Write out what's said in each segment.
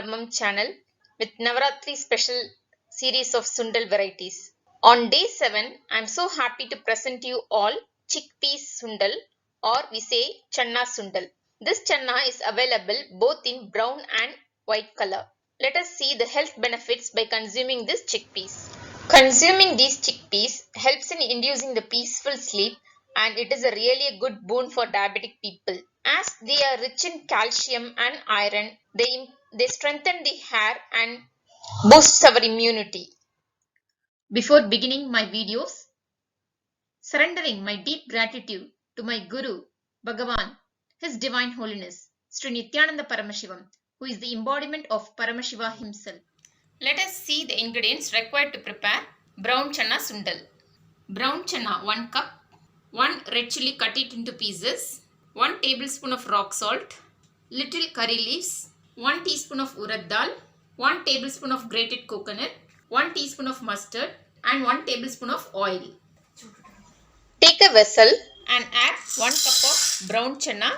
Brahmam channel with Navaratri special series of Sundal varieties. On day 7, I am so happy to present you all chickpeas Sundal, or we say Channa Sundal. This Channa is available both in brown and white color. Let us see the health benefits by consuming this chickpeas. Consuming these chickpeas helps in inducing the peaceful sleep, and it is a really good boon for diabetic people. As they are rich in calcium and iron, they strengthen the hair and boosts our immunity. Before beginning my videos, surrendering my deep gratitude to my Guru, Bhagavan, His Divine Holiness, Sri Nityananda Paramashivam, who is the embodiment of Paramashiva himself. Let us see the ingredients required to prepare brown channa sundal. Brown channa 1 cup, 1 red chilli cut it into pieces, 1 tablespoon of rock salt, little curry leaves, 1 teaspoon of urad dal, 1 tablespoon of grated coconut, 1 teaspoon of mustard and 1 tablespoon of oil. Take a vessel and add 1 cup of brown channa.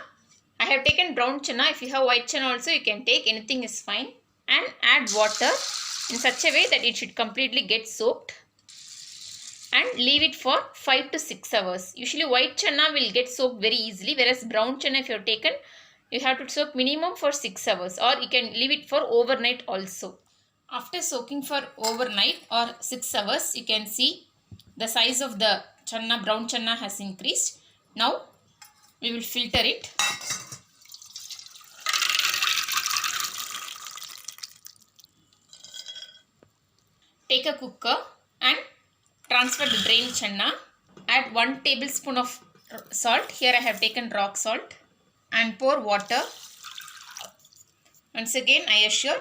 I have taken brown channa. If you have white channa also you can take, anything is fine. And add water in such a way that it should completely get soaked. And leave it for 5 to 6 hours. Usually white channa will get soaked very easily, whereas brown channa, if you have taken, you have to soak minimum for 6 hours, or you can leave it for overnight also. After soaking for overnight or 6 hours, you can see the size of the channa, brown channa has increased. Now we will filter it. Take a cooker and transfer the drained channa. Add 1 tablespoon of salt. Here I have taken rock salt. And pour water. Once again I assure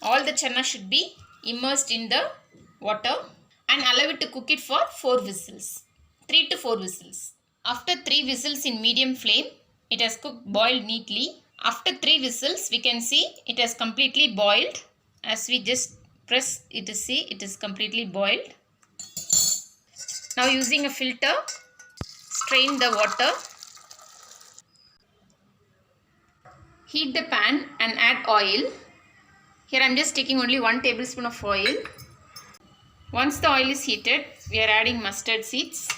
all the channa should be immersed in the water, and allow it to cook it for 4 whistles. 3 to 4 whistles. After 3 whistles in medium flame, it has boiled neatly. After 3 whistles, we can see it has completely boiled. As we just press it to see, it is completely boiled. Now using a filter, strain the water. Heat the pan and add oil. Here I am just taking only 1 tablespoon of oil. Once the oil is heated, we are adding mustard seeds.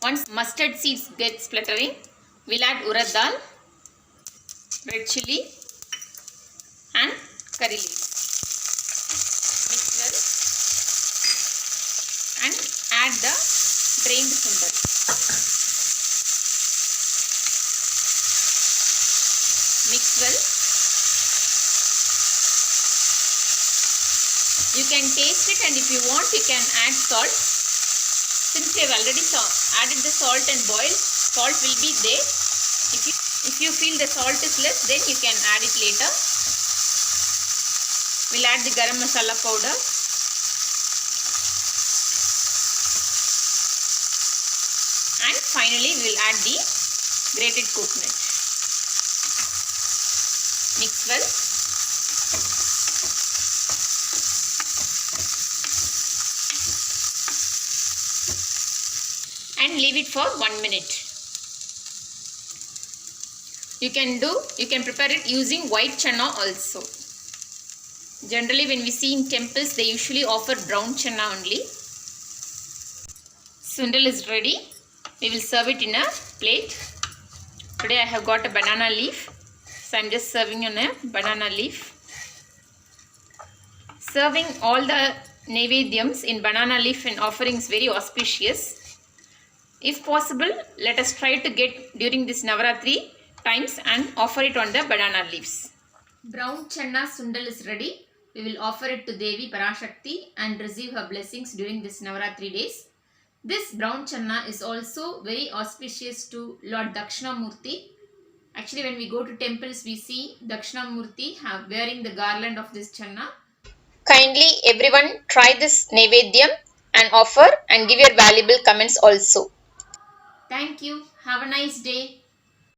Once mustard seeds get spluttering, we will add urad dal, red chilli and curry leaves. Mix well and add the drained sundal. Mix well. You can taste it, and if you want you can add salt. Since we have already added the salt and boiled, salt will be there. If you feel the salt is less, then you can add it later. We will add the garam masala powder. And finally we will add the grated coconut. Mix well. And leave it for 1 minute. You can prepare it using white channa also. Generally when we see in temples, they usually offer brown channa only. Sundal is ready. We will serve it in a plate. Today I have got a banana leaf, so I am just serving on a banana leaf. Serving all the Naivedyams in banana leaf and offering is very auspicious. If possible, let us try to get during this Navaratri times and offer it on the banana leaves. Brown channa sundal is ready. We will offer it to Devi Parashakti and receive her blessings during this Navaratri days. This brown channa is also very auspicious to Lord Dakshinamurti. Actually, when we go to temples, we see Dakshinamurti wearing the garland of this channa. Kindly everyone try this Naivedyam and offer, and give your valuable comments also. Thank you. Have a nice day.